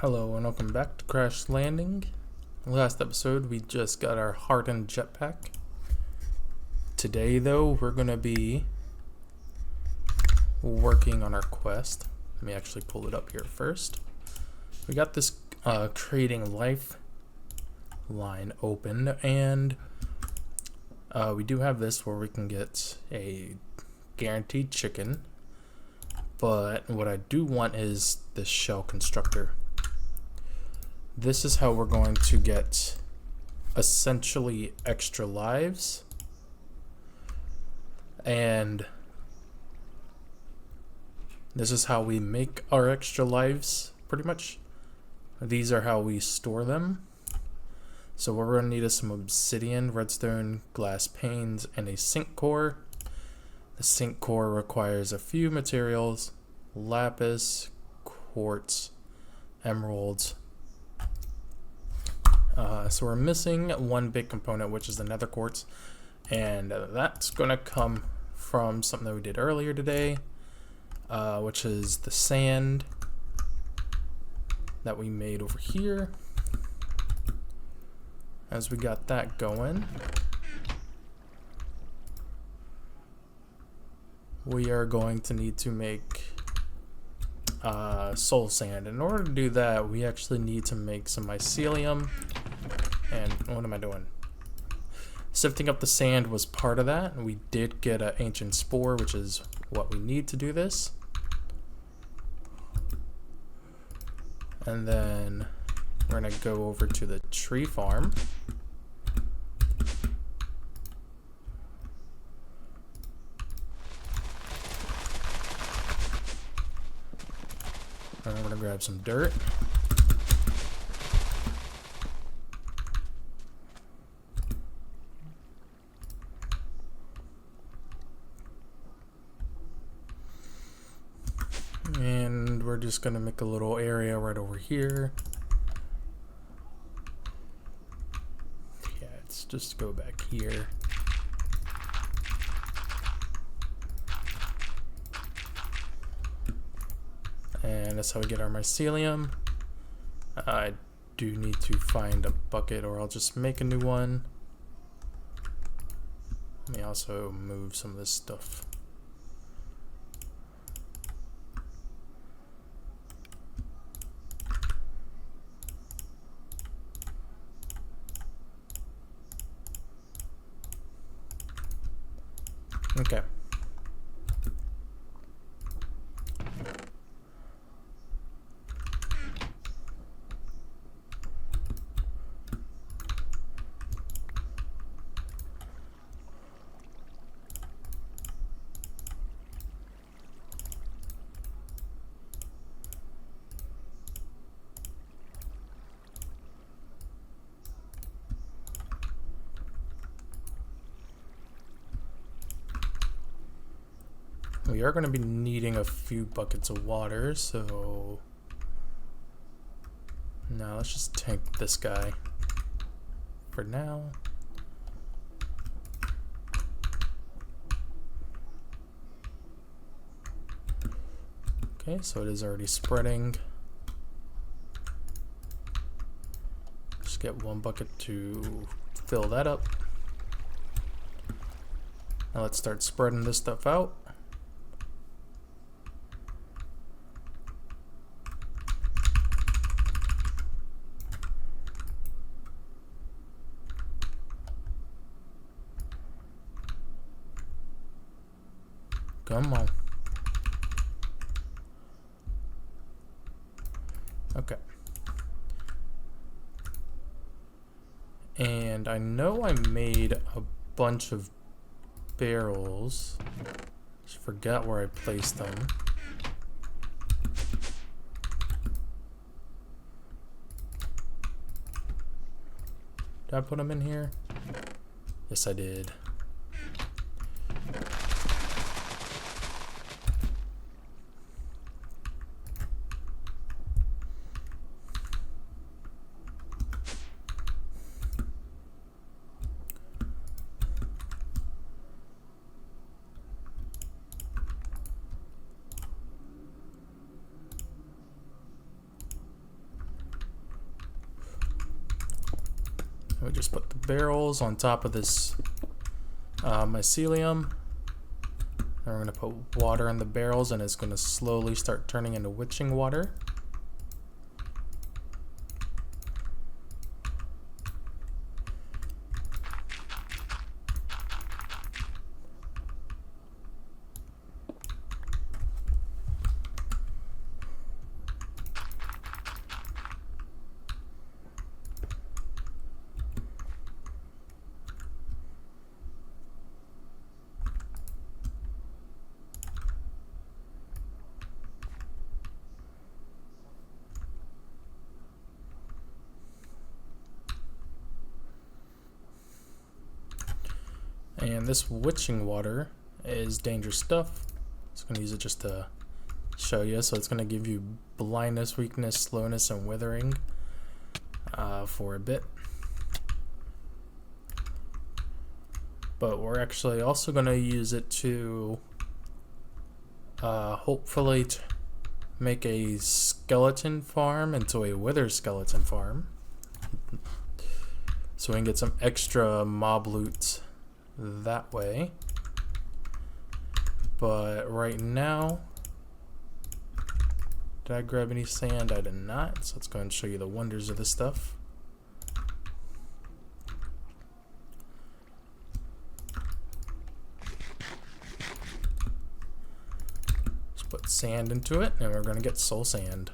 Hello and welcome back to Crash Landing. Last episode we just got our hardened jetpack. Today though we're going to be working on our quest. Let me actually pull it up here first. We got this creating life line open, and we do have this where we can get a guaranteed chicken, but what I do want is this shell constructor. This is how we're going to get essentially extra lives, and this is how we make our extra lives, pretty much. These are how we store them. So what we're going to need is some obsidian, redstone, glass panes, and a sink core. The sink core requires a few materials: lapis, quartz, emeralds. So we're missing one big component, which is the nether quartz, and that's going to come from something that we did earlier today, which is the sand that we made over here. As we got that going, we are going to need to make soul sand. In order to do that, we actually need to make some mycelium. And what am I doing? Sifting up the sand was part of that. We did get an ancient spore, which is what we need to do this. And then we're gonna go over to the tree farm. And we're gonna grab some dirt. And we're just gonna make a little area right over here. Yeah, let's just go back here. And that's how we get our mycelium. I do need to find a bucket, or I'll just make a new one. Let me also move some of this stuff. Okay. We are going to be needing a few buckets of water, so now let's just tank this guy for now. Okay, so it is already spreading. Just get one bucket to fill that up. Now let's start spreading this stuff out. Come on. Okay. And I know I made a bunch of barrels. Just forgot where I placed them. Did I put them in here? Yes, I did. We just put the barrels on top of this mycelium. Then we're going to put water in the barrels, and it's going to slowly start turning into witching water. And this witching water is dangerous stuff. So I'm going to use it just to show you. So it's going to give you blindness, weakness, slowness, and withering for a bit. But we're actually also going to use it to hopefully make a skeleton farm into a wither skeleton farm. So we can get some extra mob loot that way. But right now, did I grab any sand? I did not. So let's go ahead and show you the wonders of this stuff. Just put sand into it, and we're going to get soul sand.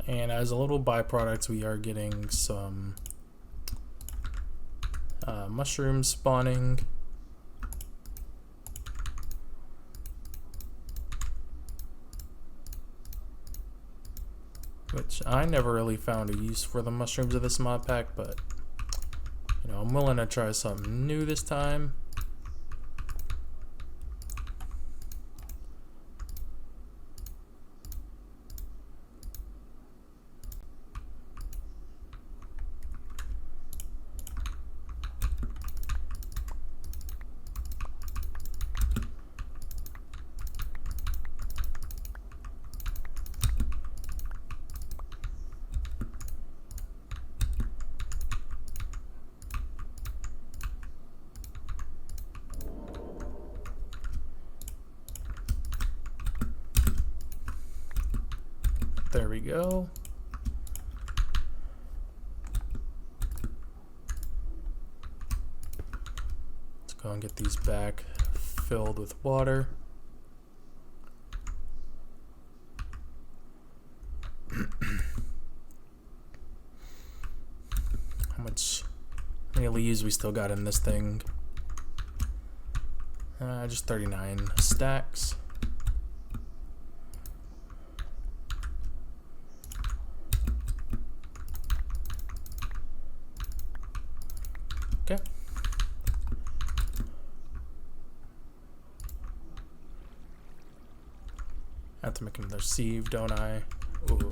And as a little byproduct, we are getting some mushrooms spawning. Which I never really found a use for the mushrooms of this mod pack, but you know, I'm willing to try something new this time. There we go. Let's go and get these back filled with water. How many leaves we still got in this thing? Just 39 stacks. Okay. I have to make another sieve, don't I? Ooh.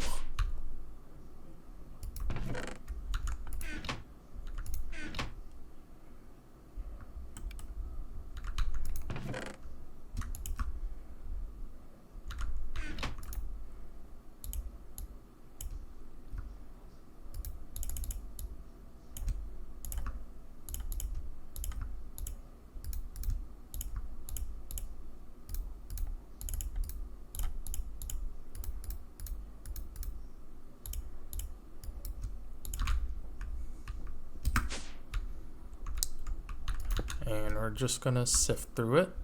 And we're just gonna sift through it.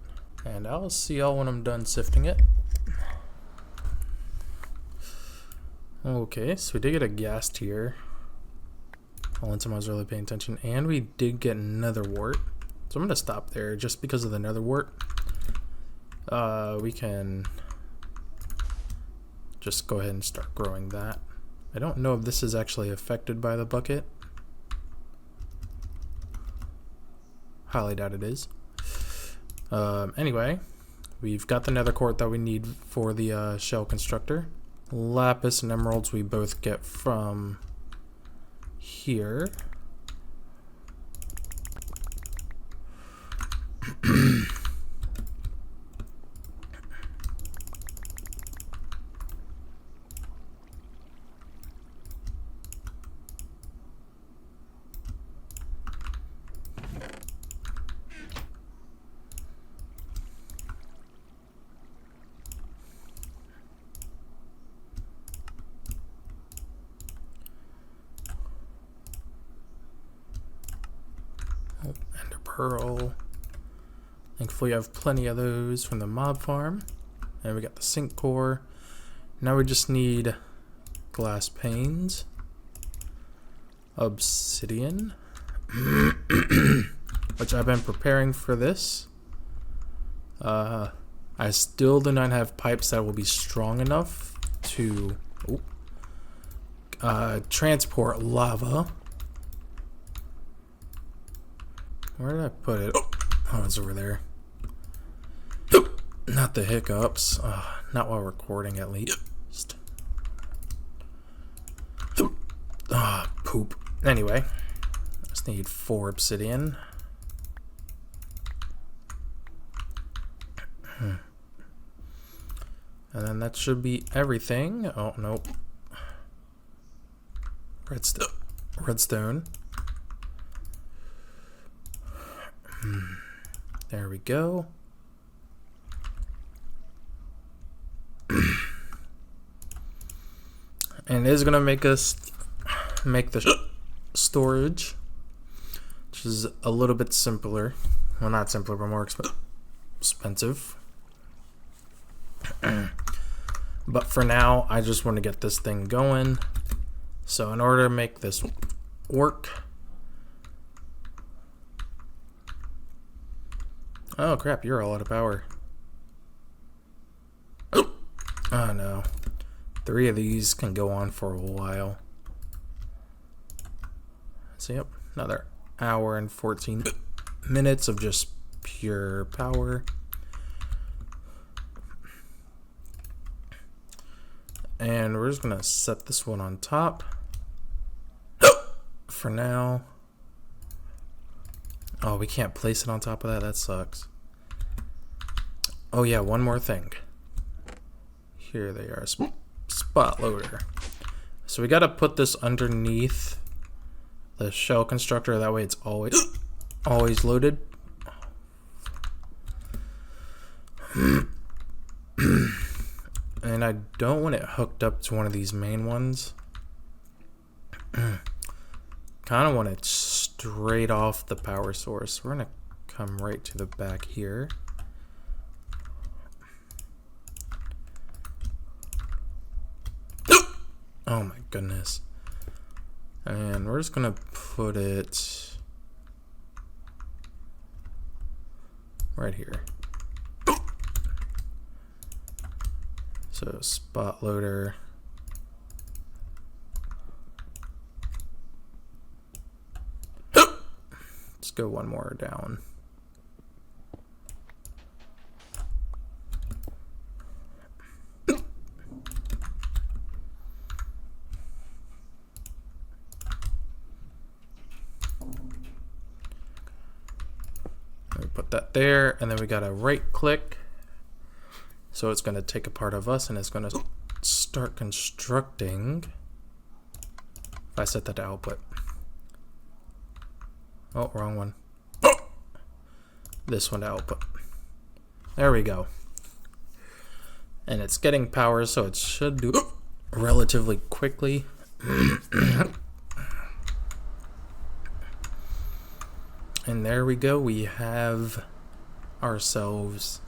And I'll see y'all when I'm done sifting it. Okay, so we did get a gas tier. All in time I was really paying attention. And we did get nether wart. So I'm going to stop there just because of the nether wart. We can just go ahead and start growing that. I don't know if this is actually affected by the bucket. Highly doubt it is. Anyway, we've got the nether quart that we need for the shell constructor. Lapis and emeralds we both get from here. Ender pearl. Thankfully I have plenty of those from the mob farm. And we got the sink core. Now we just need glass panes, obsidian, which I've been preparing for this. I still do not have pipes that will be strong enough to transport lava. Where did I put it? Oh, it's over there. Not the hiccups. Not while recording, at least. Poop. Anyway, just need 4 obsidian. And then that should be everything. Oh, nope. Redstone. There we go. And it is going to make us make the storage, which is a little bit simpler. Well, not simpler, but more expensive. But for now, I just want to get this thing going. So in order to make this work... Oh crap, you're all out of power. Oh no. 3 of these can go on for a while. So yep, another hour and 14 minutes of just pure power. And we're just gonna set this one on top for now. Oh, we can't place it on top of that? That sucks. Oh yeah, one more thing. Here they are. Spot loader. So we gotta put this underneath the shell constructor, that way it's always loaded. And I don't want it hooked up to one of these main ones. Kind of want it straight off the power source. We're gonna come right to the back here. Oh my goodness. And we're just gonna put it right here. So spot loader. Let's go one more down. We put that there, and then we gotta right click. So it's gonna take a part of us and it's gonna start constructing. If I set that to output. Oh, wrong one. This one to output. There we go. And it's getting power, so it should do relatively quickly. And there we go. We have ourselves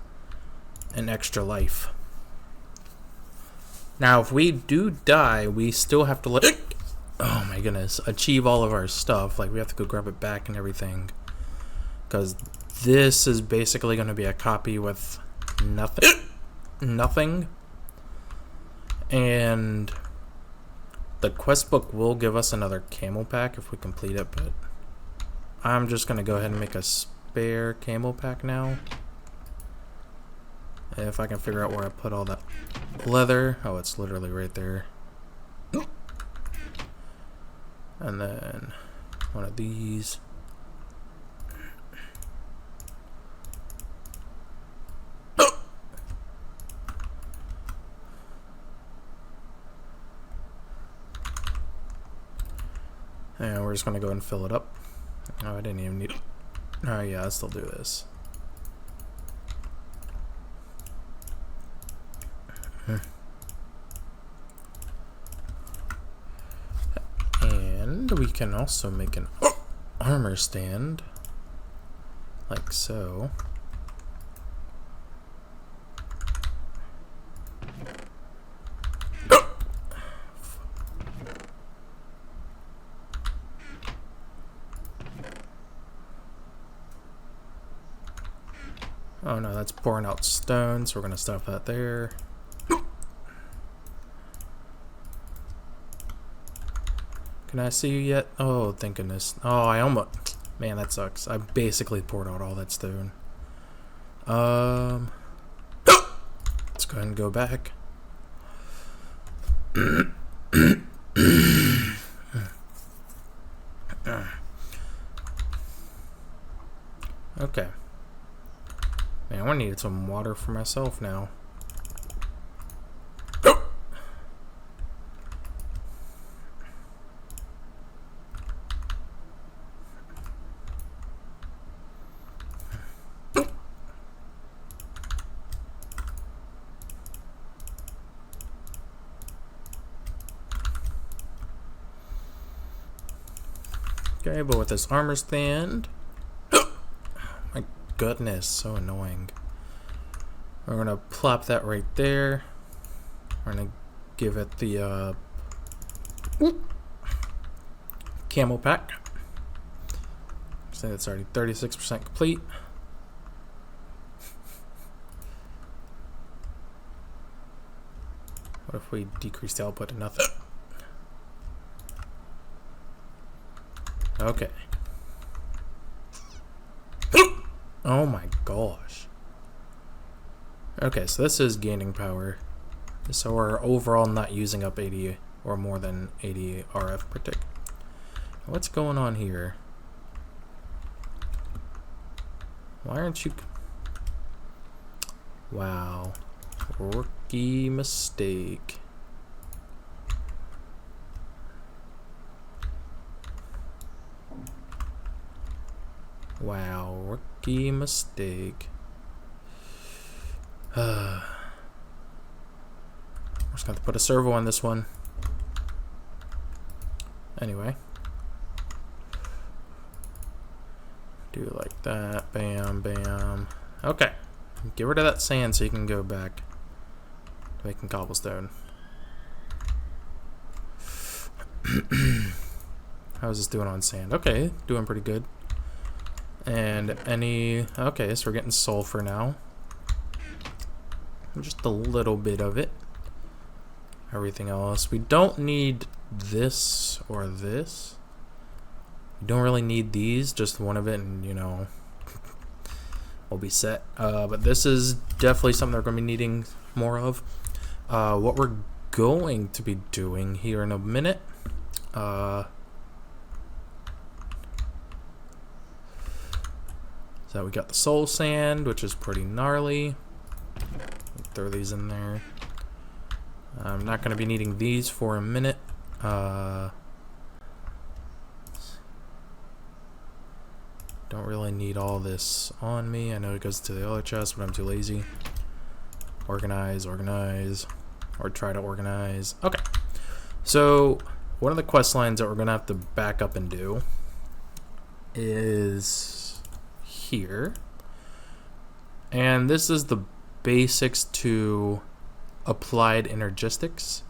an extra life. Now, if we do die, we still have to oh my goodness, achieve all of our stuff. Like, we have to go grab it back and everything. Because this is basically going to be a copy with nothing. And the quest book will give us another camel pack if we complete it, but I'm just going to go ahead and make a spare camel pack now. If I can figure out where I put all that leather. Oh, it's literally right there. And then one of these. And we're just going to go ahead and fill it up. Oh, I didn't even need... Oh, yeah, I'll still do this. And we can also make an armor stand. Like so. Oh no, that's pouring out stone, so we're gonna stuff that there. Can I see you yet? Oh, thank goodness. Oh, I almost... Man, that sucks. I basically poured out all that stone. Let's go ahead and go back. Okay. Man, I need some water for myself now. Okay, but with this armor stand... My goodness, so annoying. We're gonna plop that right there. We're gonna give it the camel pack. Say that's already 36% complete. What if we decrease the output to nothing? Okay. Oh my gosh. Okay, so this is gaining power. So we're overall not using up 80 or more than 80 RF per tick. What's going on here? Why aren't you... Wow. Rookie mistake. Wow, rookie mistake. We're just going to put a servo on this one. Anyway. Do it like that. Bam, bam. Okay. Get rid of that sand so you can go back to making cobblestone. How's this doing on sand? Okay, doing pretty good. And any... Okay, so we're getting sulfur now. Just a little bit of it. Everything else. We don't need this or this. We don't really need these. Just one of it and, you know, we'll be set. But this is definitely something we're going to be needing more of. What we're going to be doing here in a minute... So we got the soul sand, which is pretty gnarly. Throw these in there. I'm not going to be needing these for a minute. Don't really need all this on me. I know it goes to the other chest, but I'm too lazy. Organize, organize, or try to organize. Okay. So one of the quest lines that we're going to have to back up and do is... here, and this is the basics to applied energistics,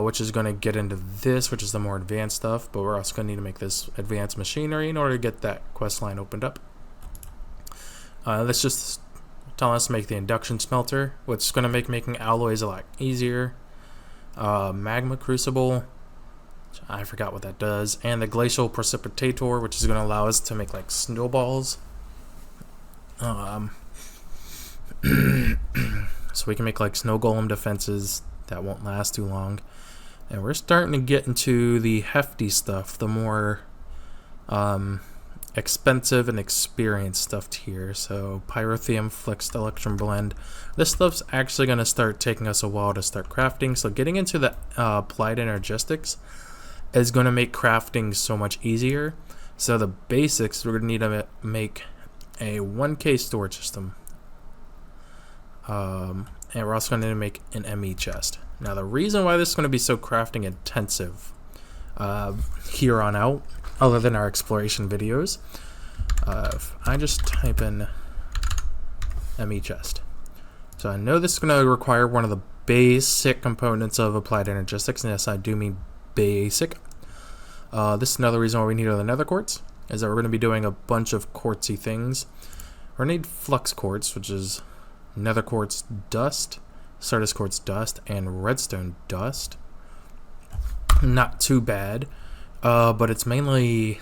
which is going to get into this, which is the more advanced stuff, but we're also going to need to make this advanced machinery in order to get that quest line opened up. That's just telling us to make the induction smelter, which is going to make making alloys a lot easier. Magma crucible, I forgot what that does, and the glacial precipitator, which is going to allow us to make like snowballs. So we can make like snow golem defenses that won't last too long. And we're starting to get into the hefty stuff, the more expensive and experienced stuff here. So pyrotheum flexed electrum blend. This stuff's actually going to start taking us a while to start crafting. So getting into the applied energistics is going to make crafting so much easier. So the basics, we're going to need to make a 1K storage system. And we're also going to make an ME chest. Now the reason why this is going to be so crafting intensive here on out, other than our exploration videos, if I just type in ME chest. So I know this is going to require one of the basic components of applied energistics, and yes, I do mean basic. This is another reason why we need the nether quartz, is that we're going to be doing a bunch of quartzy things. We're going to need flux quartz, which is nether quartz dust, Sardis quartz dust, and redstone dust. Not too bad, but it's mainly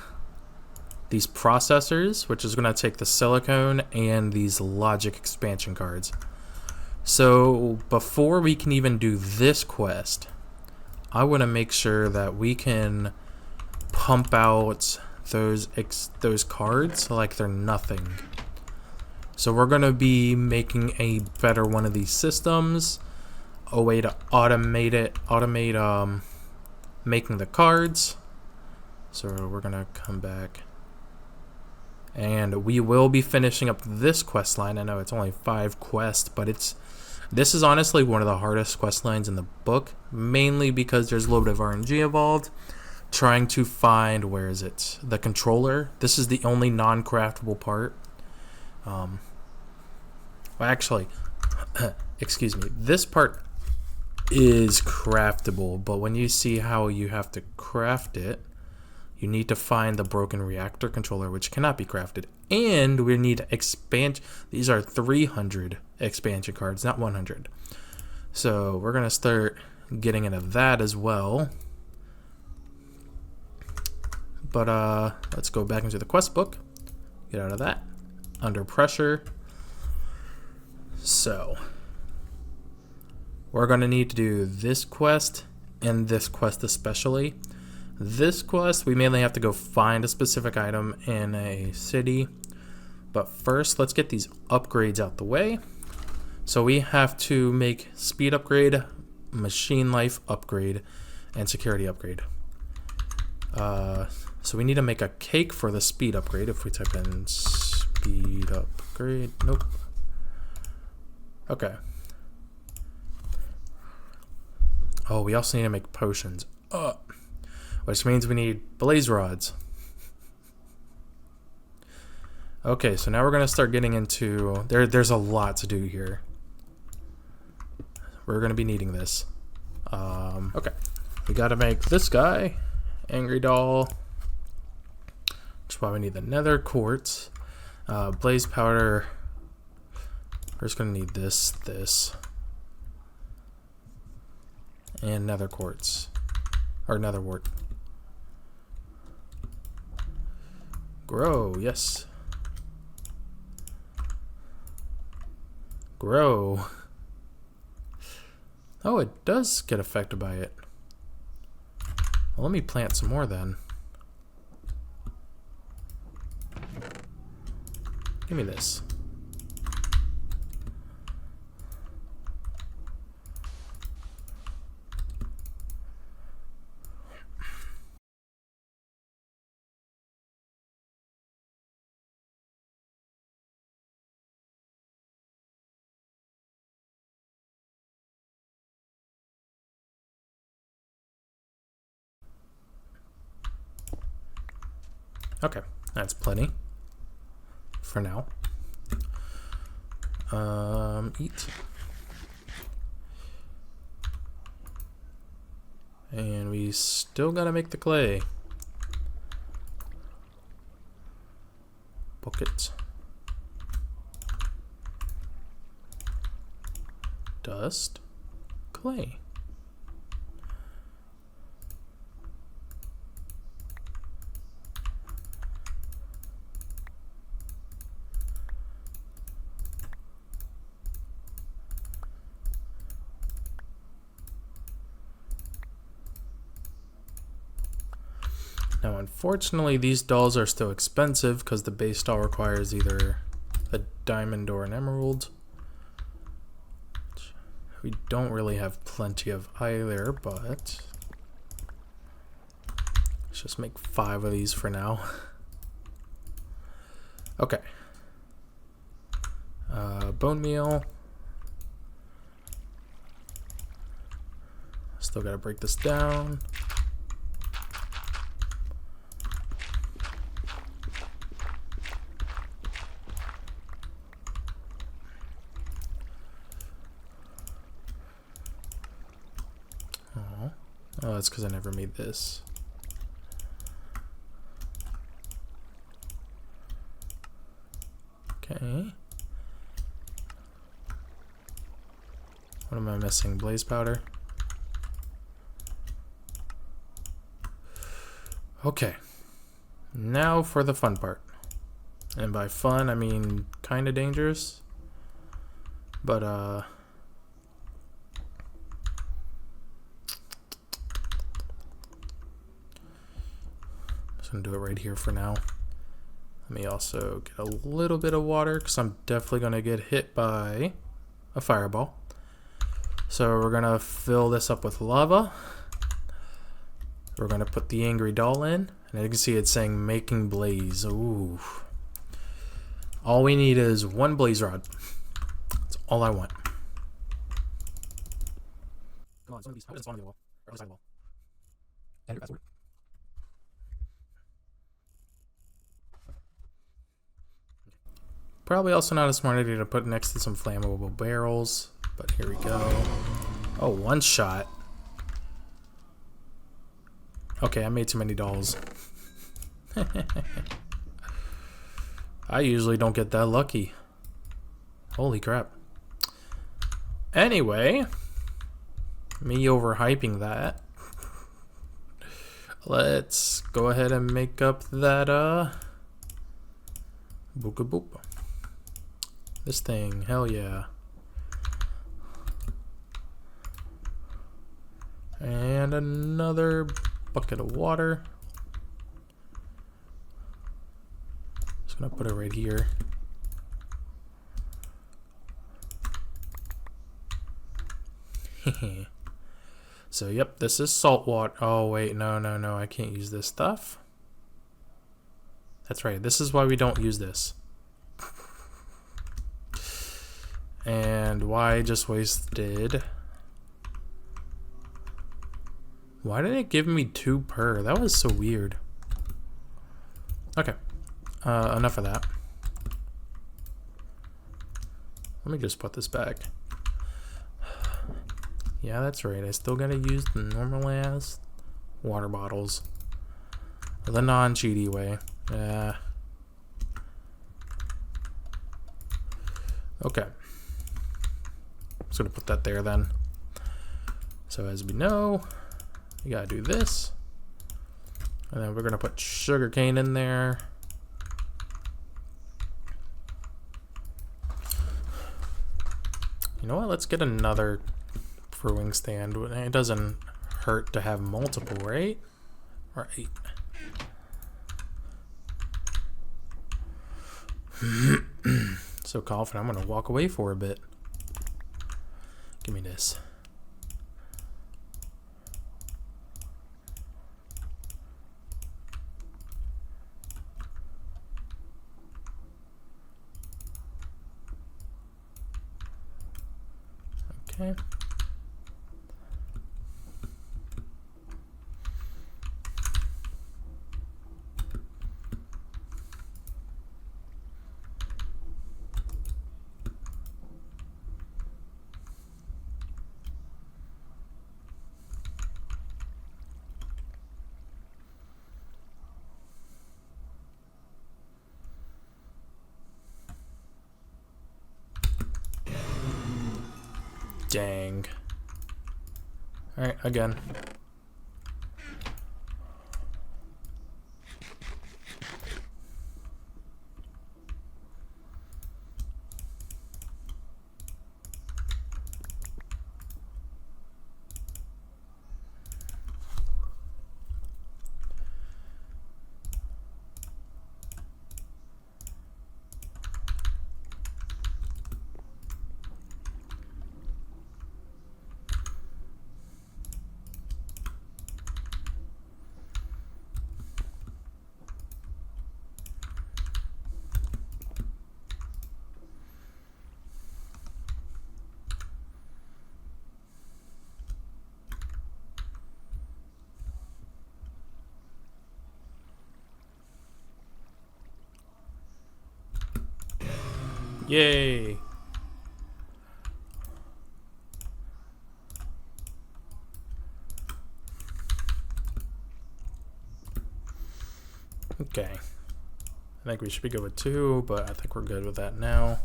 these processors, which is going to take the silicone and these logic expansion cards. So before we can even do this quest, I want to make sure that we can pump out those cards like they're nothing. So we're going to be making a better one of these systems, a way to automate making the cards. So we're going to come back, and we will be finishing up this quest line. I know it's only 5 quests, but this is honestly one of the hardest quest lines in the book, mainly because there's a little bit of RNG involved. Trying to find, where is it? The controller. This is the only non-craftable part. Well, actually, excuse me. This part is craftable, but when you see how you have to craft it, you need to find the broken reactor controller, which cannot be crafted. And we need to expand. These are 300 expansion cards, not 100. So we're going to start getting into that as well. But let's go back into the quest book. Get out of that. Under pressure. So we're going to need to do this quest and this quest especially. This quest, we mainly have to go find a specific item in a city. But first, let's get these upgrades out the way. So we have to make speed upgrade, machine life upgrade, and security upgrade. So we need to make a cake for the speed upgrade. If we type in speed upgrade, nope. Okay. Oh, we also need to make potions. Which means we need blaze rods. Okay, so now we're going to start getting into... There's a lot to do here. We're going to be needing this. Okay. We got to make this guy. Angry doll. Which is why we need the nether quartz. Blaze powder. We're just going to need this. And nether quartz. Or nether wart. Grow, yes. Grow. Oh, it does get affected by it. Well, let me plant some more then. Give me this. Okay, that's plenty for now. Eat. And we still gotta make the clay. Bucket. Dust. Clay. Now, unfortunately, these dolls are still expensive because the base doll requires either a diamond or an emerald. We don't really have plenty of either, but let's just make 5 of these for now. Okay. Bone meal. Still gotta break this down. Oh, that's because I never made this. Okay. What am I missing? Blaze powder? Okay. Now for the fun part. And by fun, I mean kind of dangerous. But, just gonna do it right here for now. Let me also get a little bit of water because I'm definitely gonna get hit by a fireball. So we're gonna fill this up with lava. We're gonna put the angry doll in, and as you can see it's saying making blaze. Ooh. All we need is 1 blaze rod. That's all I want. Come on, some of these. How does it spawn on the wall? Or on the side of the wall? Enter password. Probably also not a smart idea to put next to some flammable barrels, but here we go. Oh, 1 shot. Okay, I made too many dolls. I usually don't get that lucky. Holy crap. Anyway, me overhyping that. Let's go ahead and make up that, booka boop. This thing, hell yeah. And another bucket of water. Just gonna put it right here. So, yep, this is salt water. Oh, wait, no, I can't use this stuff. That's right, this is why we don't use this. And why I just wasted... Why did it give me 2 per? That was so weird. Okay, enough of that. Let me just put this back. Yeah, that's right. I still gotta use the normal ass water bottles. The non-cheaty way. Yeah. Okay. Just gonna put that there then. So as we know, we gotta do this. And then we're gonna put sugar cane in there. You know what? Let's get another brewing stand. It doesn't hurt to have multiple, right? Right. So confident I'm gonna walk away for a bit. Give me this. Okay. Dang. Alright, again. Yay! Okay. I think we should be good with 2, but I think we're good with that now.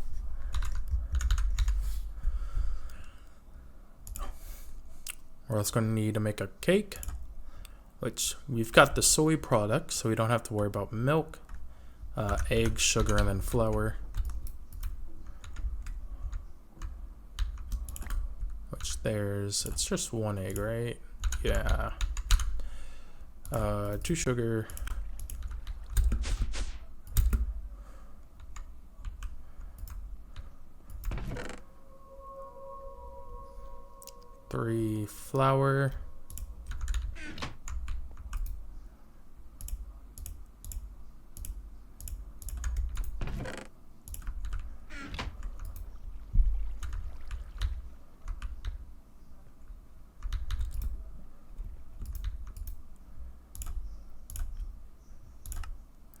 We're also going to need to make a cake, which we've got the soy product, so we don't have to worry about milk, egg, sugar, and then flour. Which it's just 1 egg, right? Yeah. 2 sugar. 3 flour.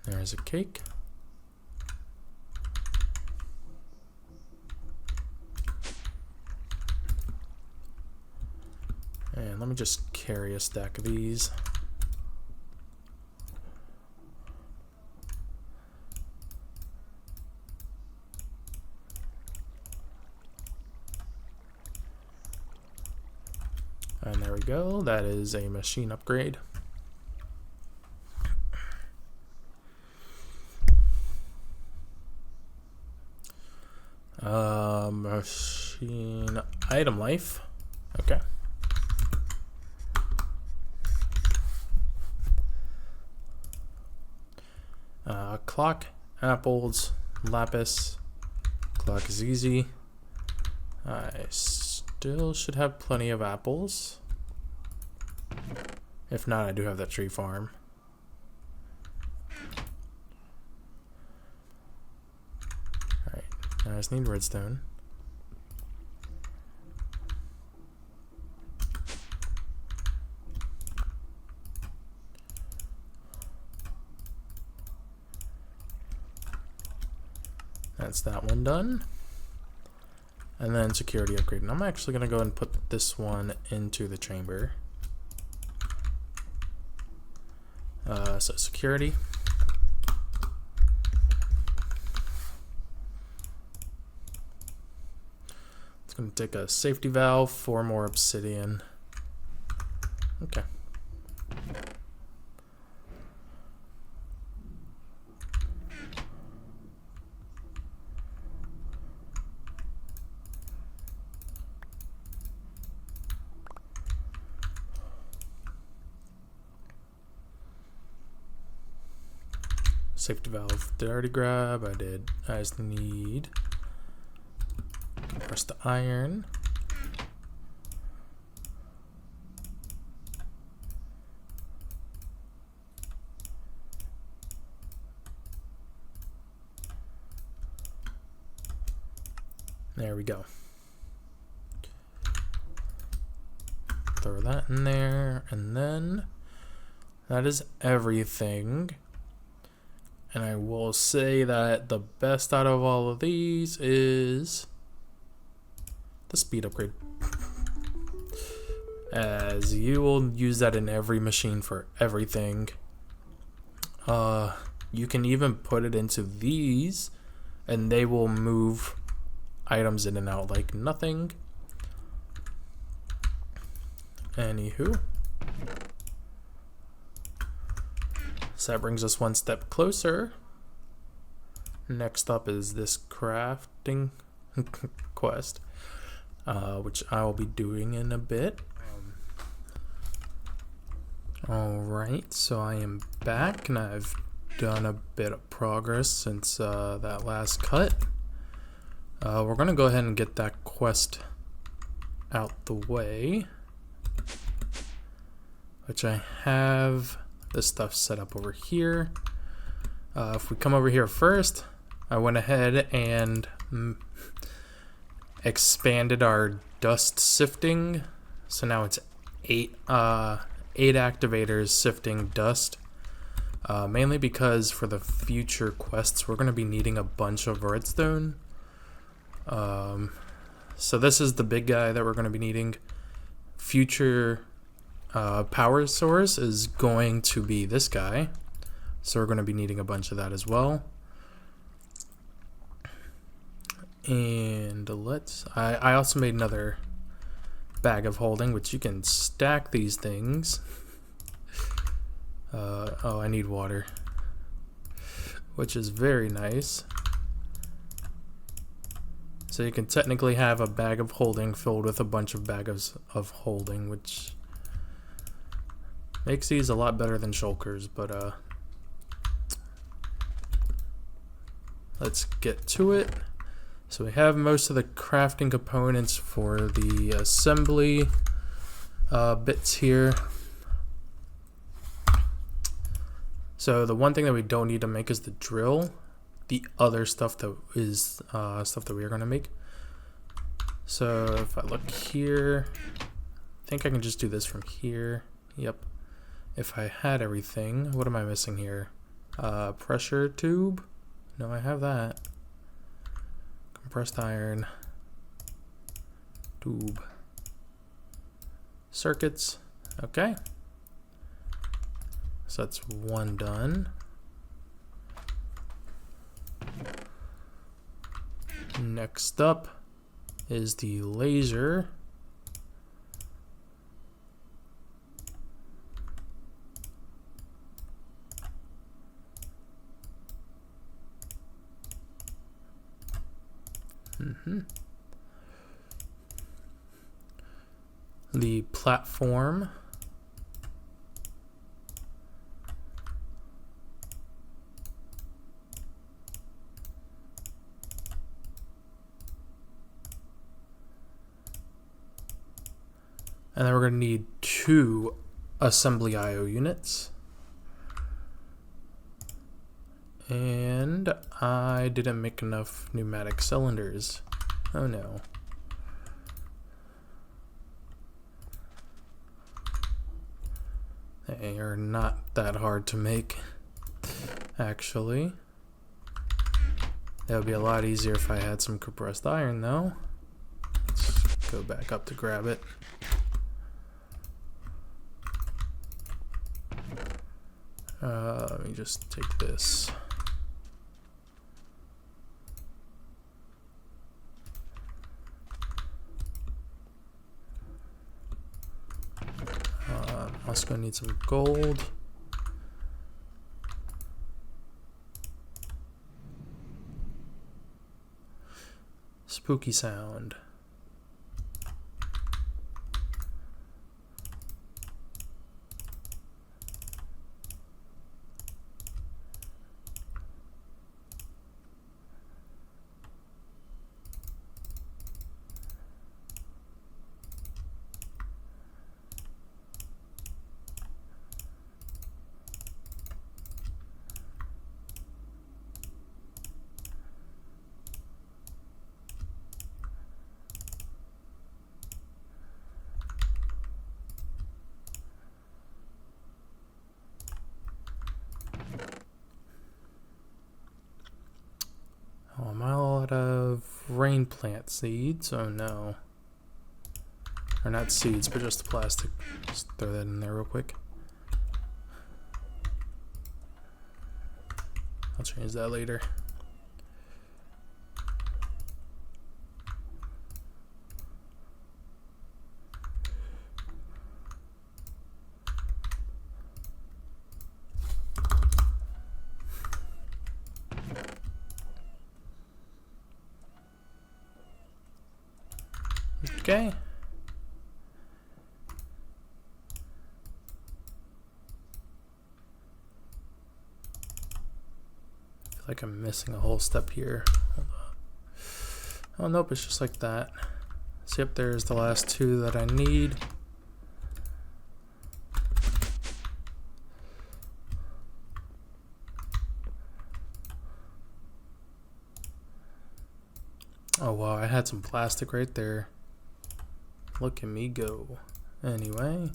There's a cake. And let me just carry a stack of these. And there we go. That is a machine upgrade. Machine item life. Okay. Clock, apples, lapis. Clock is easy. I still should have plenty of apples. If not, I do have that tree farm. Alright, I just need redstone. That's that one done. And then security upgrade. And I'm actually going to go and put this one into the chamber. So security. It's going to take a safety valve, 4 more obsidian. Okay. Safety valve, did I already grab? I did. I just need compress the iron. There we go. Throw that in there, and then that is everything. And I will say that the best out of all of these is the speed upgrade. As you will use that in every machine for everything. You can even put it into these and they will move items in and out like nothing. Anywho. So that brings us one step closer. Next up is this crafting quest, which I will be doing in a bit. Alright, so I am back and I've done a bit of progress since that last cut. We're going to go ahead and get that quest out the way, which I have this stuff set up over here. If we come over here first, I went ahead and expanded our dust sifting, so now it's 8 activators sifting dust, mainly because for the future quests we're going to be needing a bunch of redstone. So this is the big guy that we're going to be needing. Future power source is going to be this guy, so we're going to be needing a bunch of that as well. And I also made another bag of holding, which you can stack these things. Oh, I need water, which is very nice. So you can technically have a bag of holding filled with a bunch of bags of holding, which makes these a lot better than shulkers, but let's get to it. So we have most of the crafting components for the assembly bits here. So the one thing that we don't need to make is the drill. The other stuff that is stuff that we are going to make. So if I look here, I think I can just do this from here. Yep. If I had everything, what am I missing here? Pressure tube? No, I have that. Compressed iron. Tube. Circuits. Okay. So that's one done. Next up is the laser. The platform. And then we're going to need 2 assembly IO units. And I didn't make enough pneumatic cylinders. Oh no. They are not that hard to make, actually. That would be a lot easier if I had some compressed iron, though. Let's go back up to grab it. Let me just take this. Also gonna need some gold. Spooky sound. Oh, am I out of rain plant seeds? Oh no. Or not seeds, but just the plastic. Just throw that in there real quick. I'll change that later. Okay. I feel like I'm missing a whole step here. Hold on. Oh, nope, it's just like that. So yep, there's the last two that I need. Oh wow, I had some plastic right there. Look at me go. Anyway.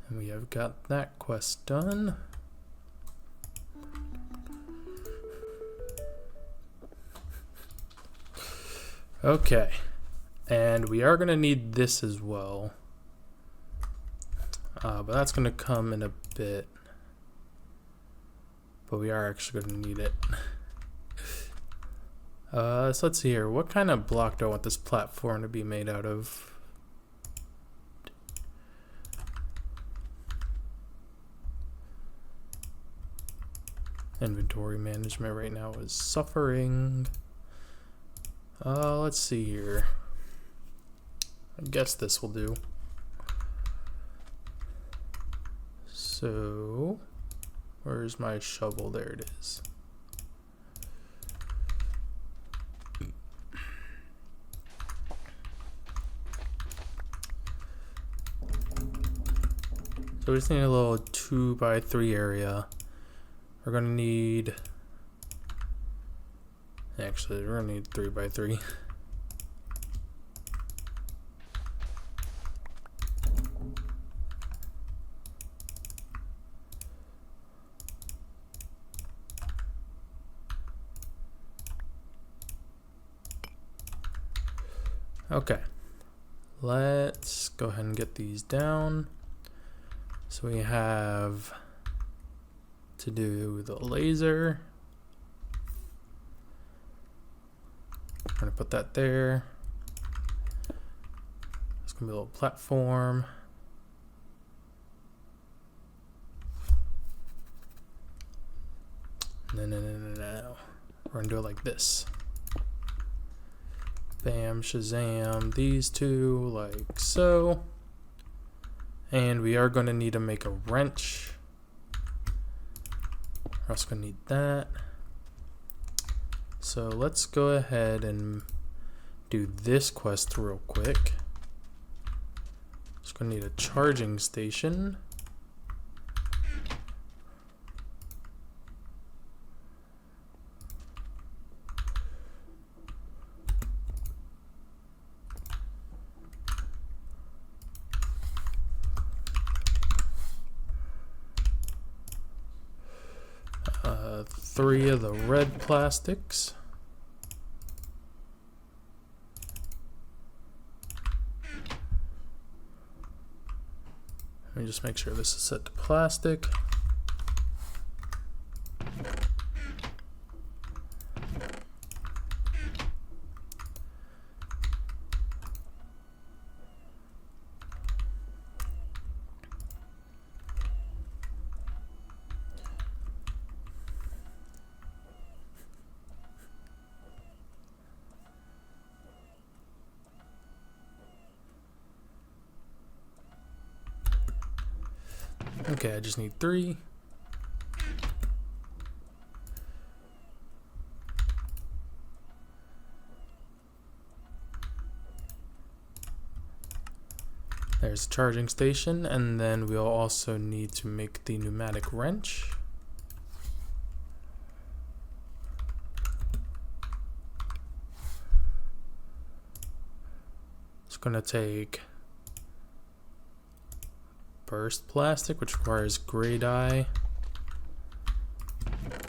And we have got that quest done. Okay. And we are going to need this as well. But that's going to come in a bit. But we are actually going to need it. So let's see here. What kind of block do I want this platform to be made out of? Inventory management right now is suffering. Let's see here. I guess this will do. So, where's my shovel? There it is. So we just need a little 2x3 area. We're gonna need, actually we're gonna need 3x3. Okay, let's go ahead and get these down. So we have to do the laser. I'm gonna put that there. It's gonna be a little platform. No. We're gonna do it like this. Bam, shazam, these two like so. And we are going to need to make a wrench. We're also going to need that. So let's go ahead and do this quest real quick. Just going to need a charging station. Three of the red plastics. Let me just make sure this is set to plastic. Okay, I just need 3. There's a charging station, and then we'll also need to make the pneumatic wrench. It's gonna take burst plastic, which requires gray dye.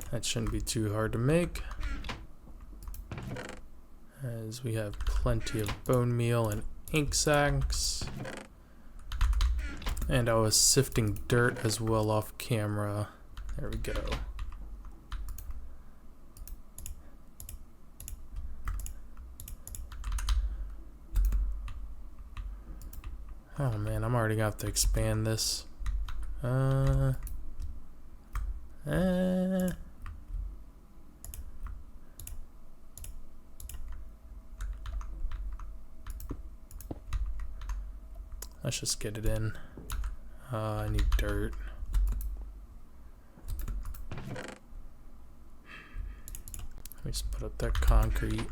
That shouldn't be too hard to make, as we have plenty of bone meal and ink sacs. And I was sifting dirt as well off camera. There we go. Oh man, I'm already gonna have to expand this. Let's just get it in. I need dirt. Let me just put up that concrete.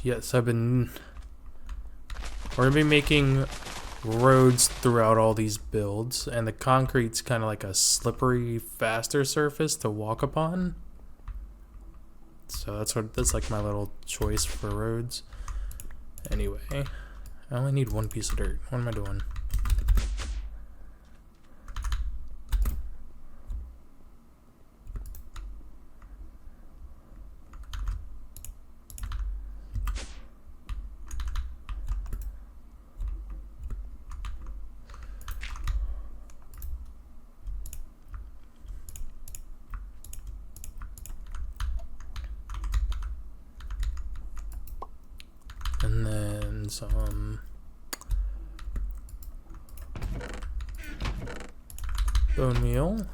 Yes, we're gonna be making roads throughout all these builds, and the concrete's kind of like a slippery, faster surface to walk upon. So that's like my little choice for roads. Anyway, I only need one piece of dirt. What am I doing? And then some bone meal.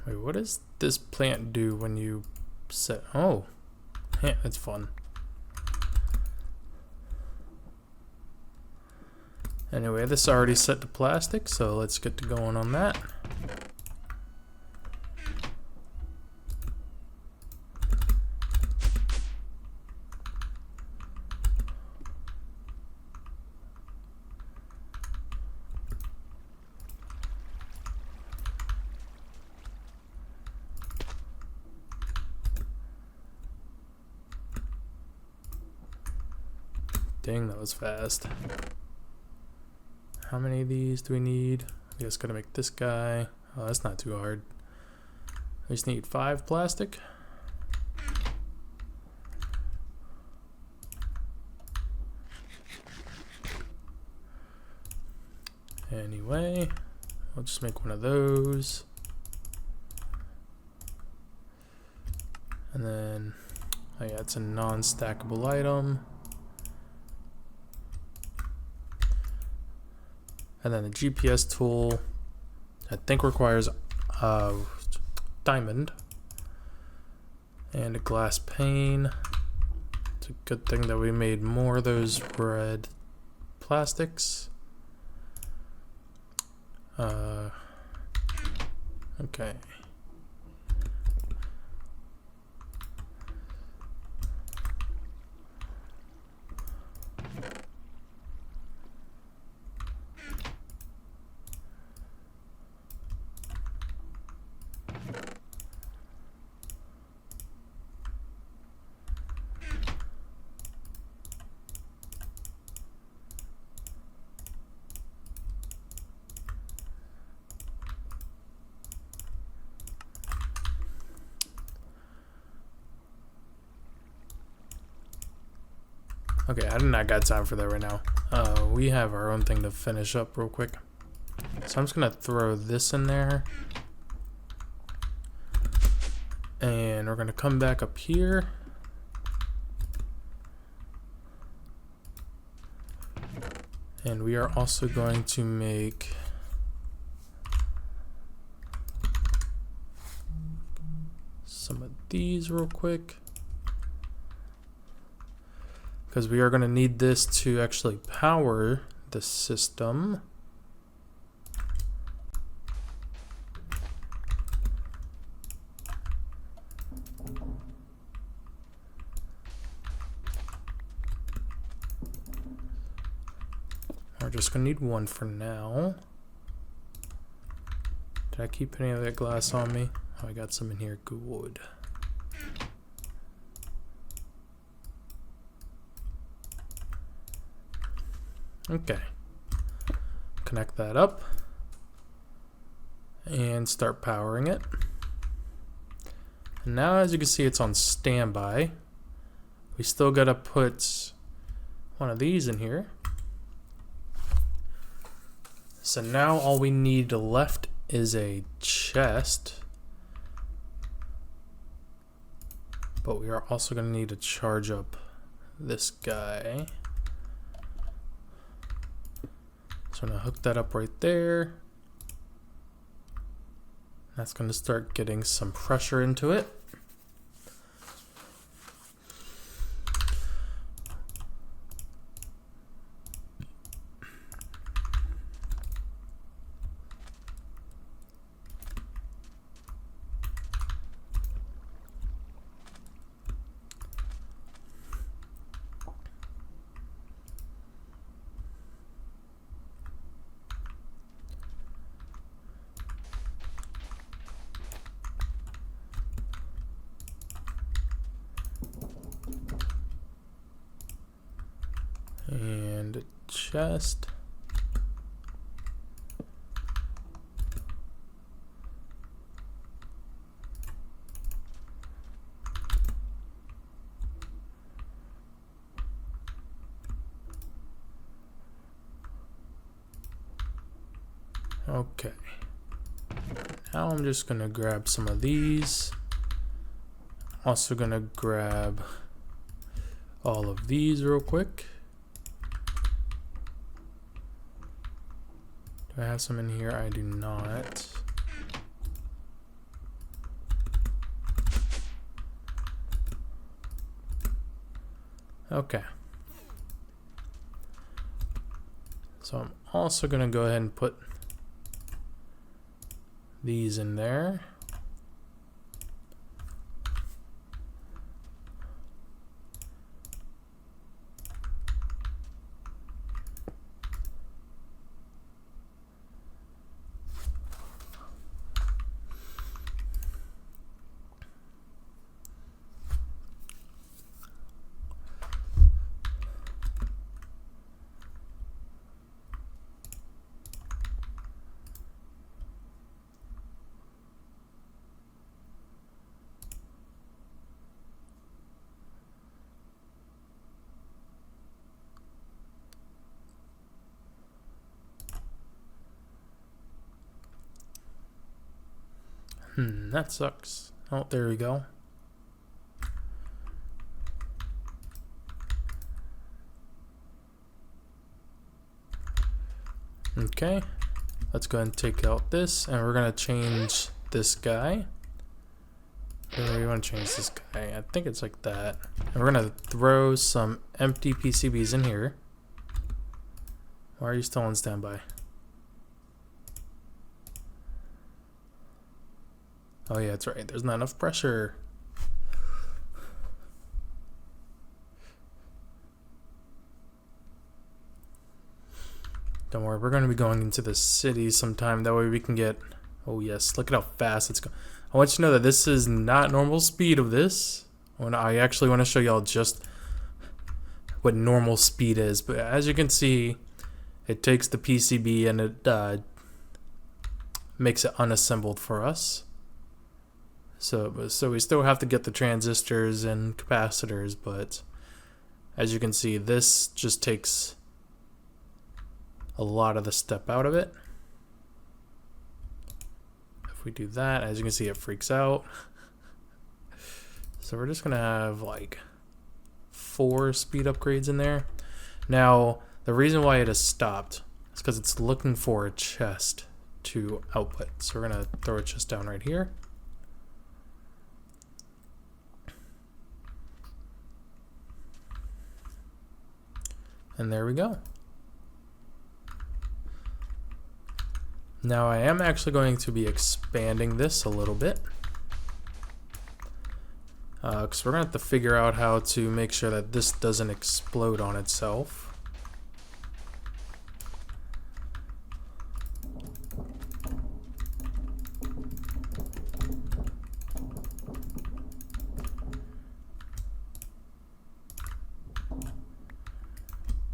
Wait, what does this plant do when you set? Oh, yeah, that's fun. Anyway, this is already set to plastic, so let's get to going on that. Dang, that was fast. How many of these do we need? I just gotta make this guy. Oh, that's not too hard. I just need 5 plastic. Anyway, I'll just make one of those. And then, oh yeah, it's a non-stackable item. And then the GPS tool, I think requires diamond and a glass pane. It's a good thing that we made more of those red plastics. Okay. Okay, I do not got time for that right now. We have our own thing to finish up real quick. So I'm just gonna throw this in there. And we're gonna come back up here. And we are also going to make some of these real quick, because we are going to need this to actually power the system. We're just going to need one for now. Did I keep any of that glass on me? Oh, I got some in here. Good. Okay. connect that up and start powering it. And now, as you can see, it's on standby. We still gotta put one of these in here. So now all we need left is a chest. But we are also gonna need to charge up this guy. So I'm gonna hook that up right there. That's gonna start getting some pressure into it. And a chest. Okay. Now I'm just gonna grab some of these. Also gonna grab all of these real quick. Do I have some in here? I do not. Okay. So I'm also gonna go ahead and put these in there. That sucks. Oh, there we go. Okay, let's go ahead and take out this, and we're gonna change this guy. Where do we want to change this guy? I think it's like that. And we're gonna throw some empty PCBs in here. Why are you still on standby? Oh yeah, that's right. There's not enough pressure. Don't worry, we're going to be going into the city sometime. That way we can get... Oh yes, look at how fast it's going. I want you to know that this is not normal speed of this. I actually want to show y'all just what normal speed is. But as you can see, it takes the PCB and it makes it unassembled for us. So we still have to get the transistors and capacitors, but as you can see, this just takes a lot of the step out of it. If we do that, as you can see, it freaks out. So we're just gonna have like 4 speed upgrades in there. Now, the reason why it has stopped is because it's looking for a chest to output. So we're gonna throw a chest down right here. And there we go. Now I am actually going to be expanding this a little bit. Because we're going to have to figure out how to make sure that this doesn't explode on itself.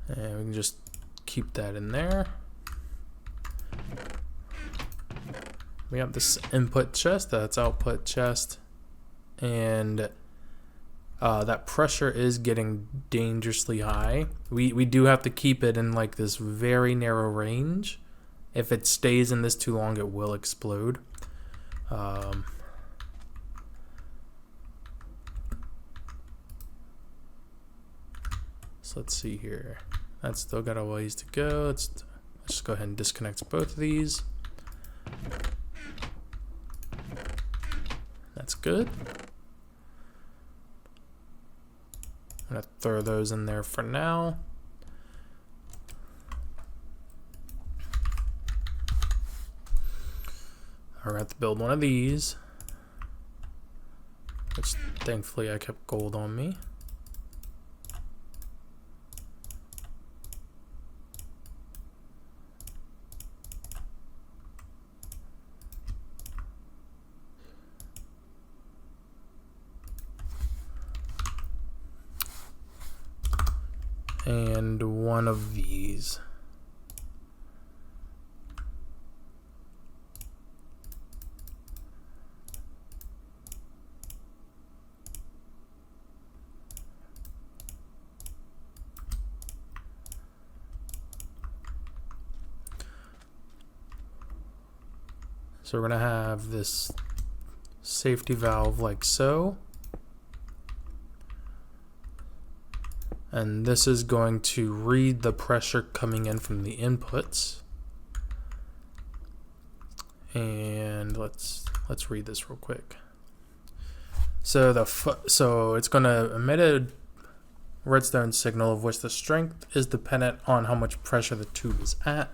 And we can just keep that in there. we have this input chest, that's output chest, and that pressure is getting dangerously high. We do have to keep it in like this very narrow range. If it stays in this too long, it will explode. So let's see here. That's still got a ways to go. Let's just go ahead and disconnect both of these. That's good. I'm gonna throw those in there for now. I have to build one of these, which thankfully I kept gold on me. And one of these. So we're going to have this safety valve like so. And this is going to read the pressure coming in from the inputs. And let's read this real quick. So so it's going to emit a redstone signal of which the strength is dependent on how much pressure the tube is at.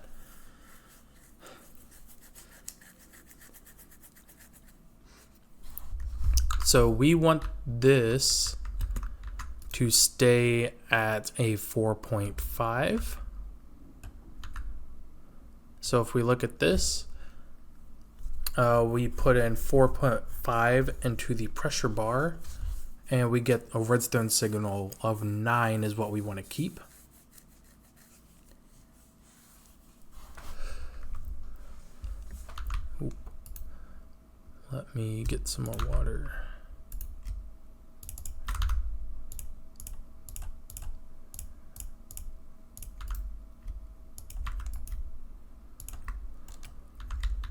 So we want this to stay at a 4.5. So if we look at this, we put in 4.5 into the pressure bar, and we get a redstone signal of 9 is what we want to keep. Oop. Let me get some more water.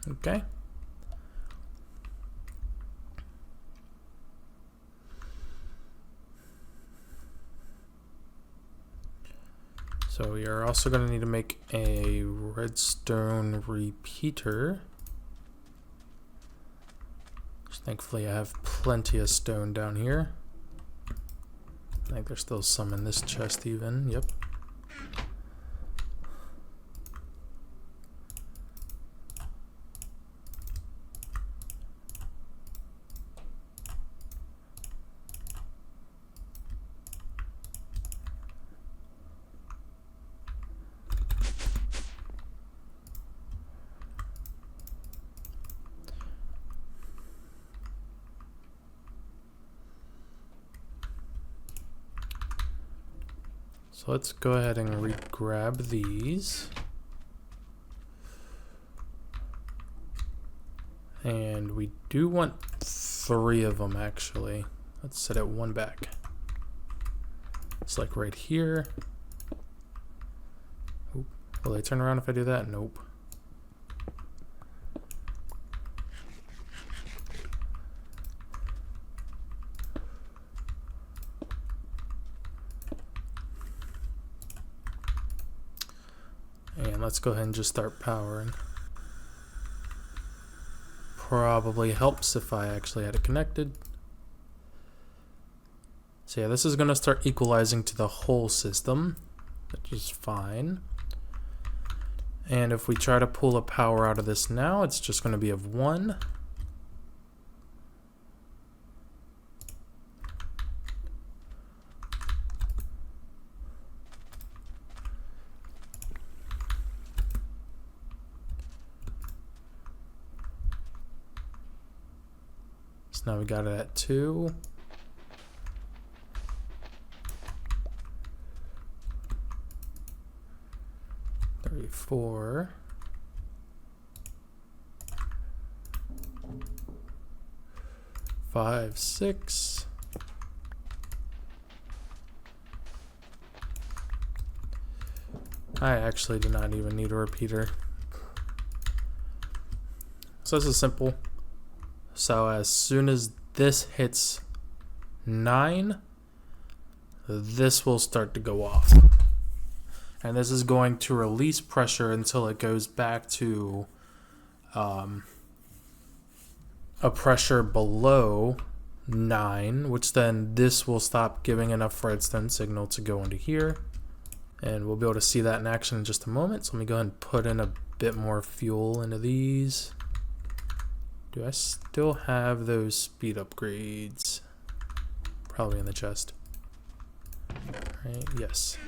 Okay. So we are also going to need to make a redstone repeater. Thankfully I have plenty of stone down here. I think there's still some in this chest even. Yep. So let's go ahead and grab these. And we do want 3 of them actually. Let's set it one back. It's like right here. Oop. Will they turn around if I do that? Nope. And let's go ahead and just start powering. Probably helps if I actually had it connected. So yeah, this is going to start equalizing to the whole system, which is fine. And if we try to pull a power out of this now, it's just going to be of 1. Now we got it at 2. $34. 5, 6. I actually do not even need a repeater. So this is simple. So as soon as this hits 9, this will start to go off. And this is going to release pressure until it goes back to a pressure below 9, which then this will stop giving enough redstone signal to go into here. And we'll be able to see that in action in just a moment. So let me go ahead and put in a bit more fuel into these. Do I still have those speed upgrades? Probably in the chest. Right, yes.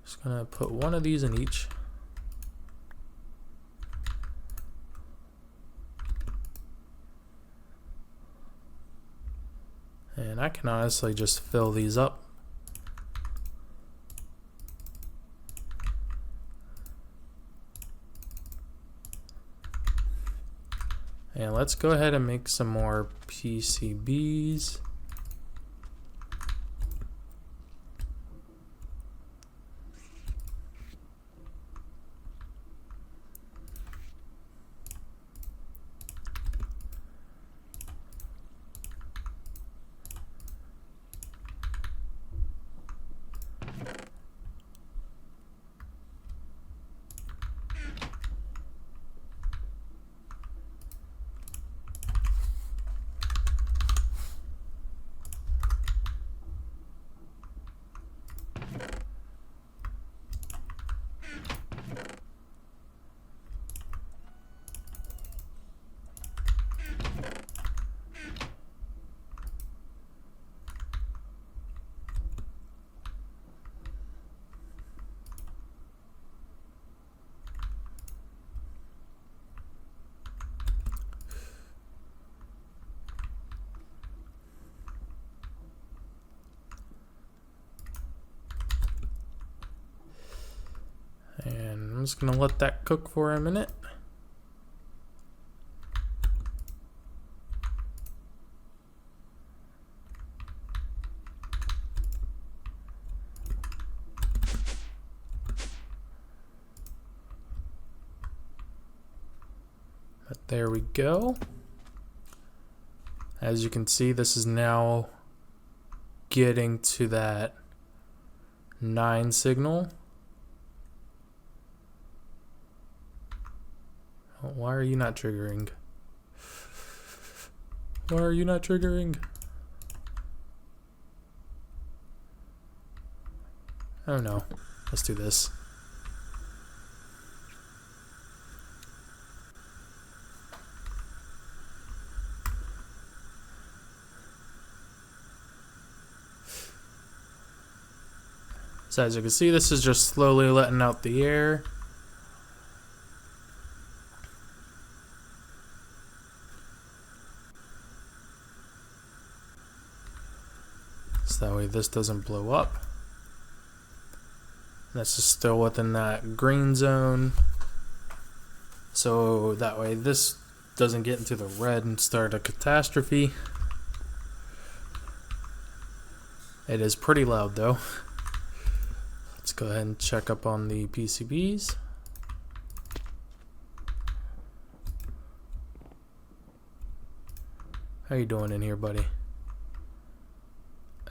Just gonna put one of these in each. And I can honestly just fill these up. And let's go ahead and make some more PCBs. And I'm just gonna let that cook for a minute. But there we go. As you can see, this is now getting to that 9 signal. Why are you not triggering? Why are you not triggering? Oh no. Let's do this. So as you can see, this is just slowly letting out the air. So that way this doesn't blow up. This is still within that green zone. So that way this doesn't get into the red and start a catastrophe. It is pretty loud though. Let's go ahead and check up on the PCBs. How you doing in here, buddy?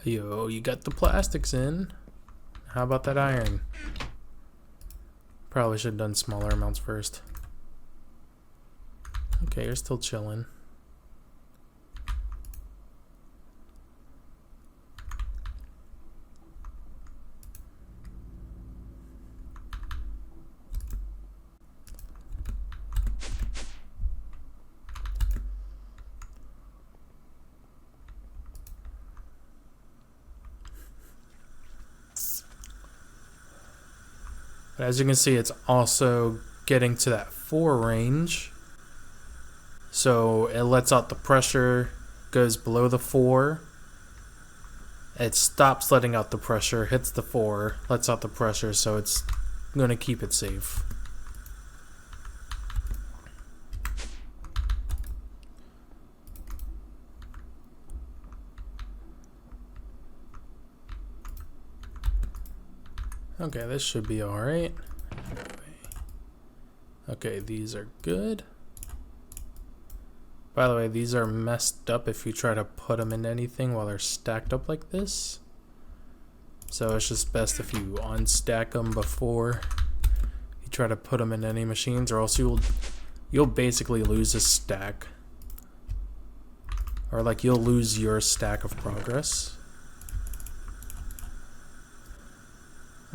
Yo, you got the plastics in. How about that iron? Probably should have done smaller amounts first. Okay, you're still chilling. But as you can see, it's also getting to that 4 range. So it lets out the pressure, goes below the 4. It stops letting out the pressure, hits the 4, lets out the pressure, so it's going to keep it safe. Okay, this should be alright. Okay, these are good. By the way, these are messed up if you try to put them in anything while they're stacked up like this. So it's just best if you unstack them before you try to put them in any machines, or else you'll basically lose a stack. Or like you'll lose your stack of progress.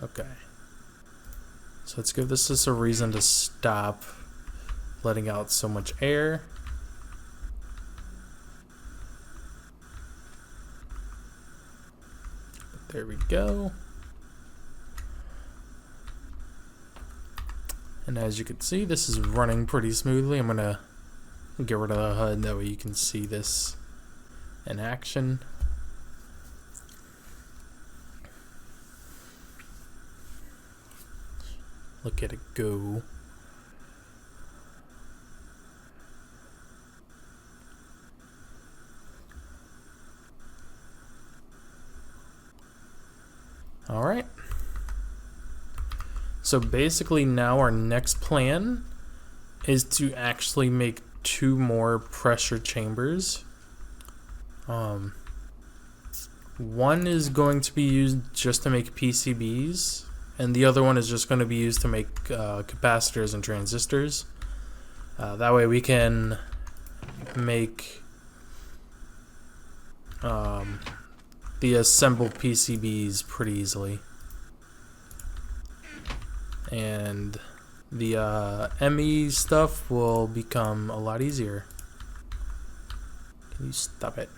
Okay. So let's give this a reason to stop letting out so much air. There we go. And as you can see, this is running pretty smoothly. I'm gonna get rid of the HUD, that way you can see this in action. Look at it go. All right. So basically now our next plan is to actually make 2 more pressure chambers. One is going to be used just to make PCBs, and the other one is just going to be used to make capacitors and transistors. That way we can make the assembled PCBs pretty easily. And the ME stuff will become a lot easier. Can you stop it?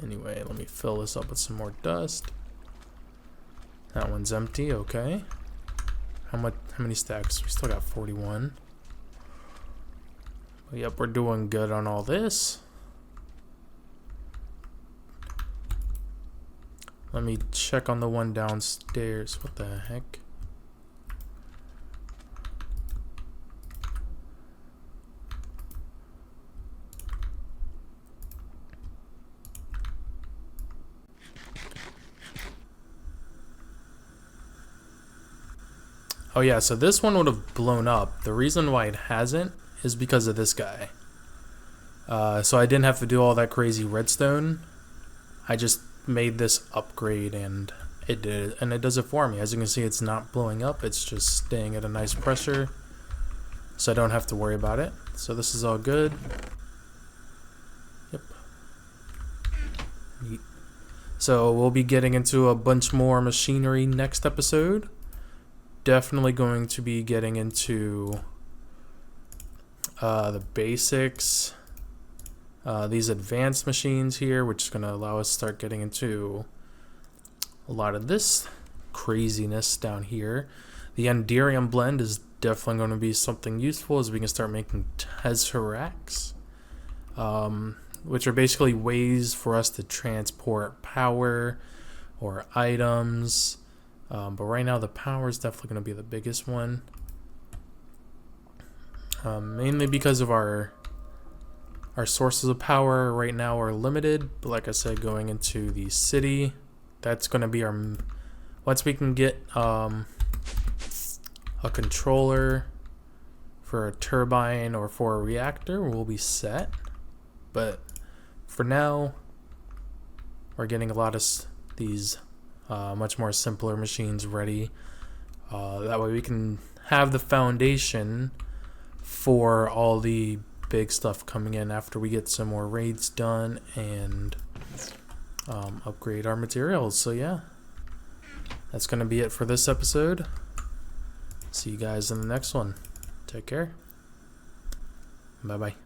Anyway, let me fill this up with some more dust. That one's empty, okay. How many stacks? We still got 41. But yep, we're doing good on all this. Let me check on the one downstairs. What the heck? Oh yeah, so this one would have blown up. The reason why it hasn't is because of this guy. So I didn't have to do all that crazy redstone. I just made this upgrade and it did it, and it does it for me. As you can see, it's not blowing up, it's just staying at a nice pressure, so I don't have to worry about it. So this is all good. Yep. Neat. So we'll be getting into a bunch more machinery next episode. Definitely going to be getting into the basics. These advanced machines here, which is going to allow us to start getting into a lot of this craziness down here. The Enderium blend is definitely going to be something useful, as we can start making Tesseracts, which are basically ways for us to transport power or items. But right now the power is definitely going to be the biggest one, mainly because of our sources of power right now are limited. But like I said, going into the city, that's going to be our, once we can get a controller for a turbine or for a reactor, we'll be set. But for now, we're getting a lot of these much more simpler machines ready. That way we can have the foundation for all the big stuff coming in after we get some more raids done and upgrade our materials. So yeah, that's gonna be it for this episode. See you guys in the next one. Take care. Bye bye.